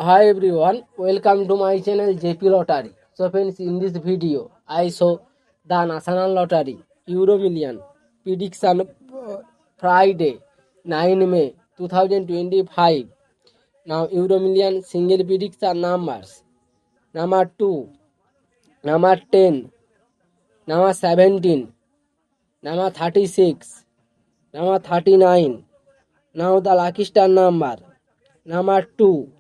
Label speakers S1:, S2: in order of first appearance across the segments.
S1: Hi everyone, welcome to my channel JP Lottery. So friends, in this video, I show the National Lottery Euro Million prediction Friday 9 May 2025. Now Euro Million single prediction numbers: number 2, number 10, number 17, number 36, number 39. Now the lucky star number 2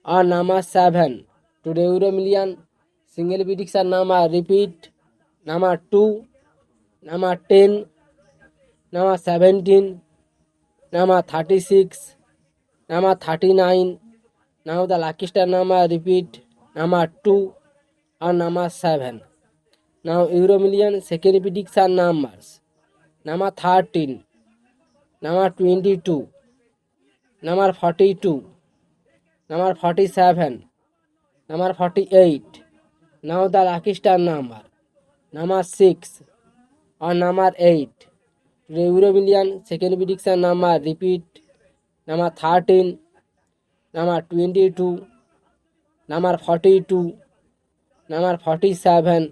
S1: or number 7. Today Euro Million single prediction number repeat: number 2, number 10, number 17, number 36, number 39. Now the lucky star number repeat: number 2 or number 7. Now Euro Million second prediction numbers: number 13, number 22, number 42, number 47, number 48. Now the lucky star number 6 or number 8. Today Euro Million second prediction number repeat: number 13, number 22, number 42, number 47,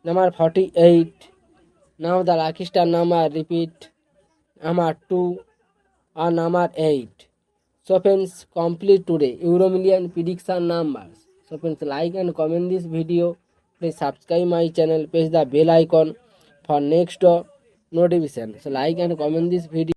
S1: number 48. Now the lucky star number repeat: number 2 or number 8. So friends, complete today Euro Million prediction numbers. So friends, like and comment this video. Please subscribe my channel. Press the bell icon for next notification. So like and comment this video.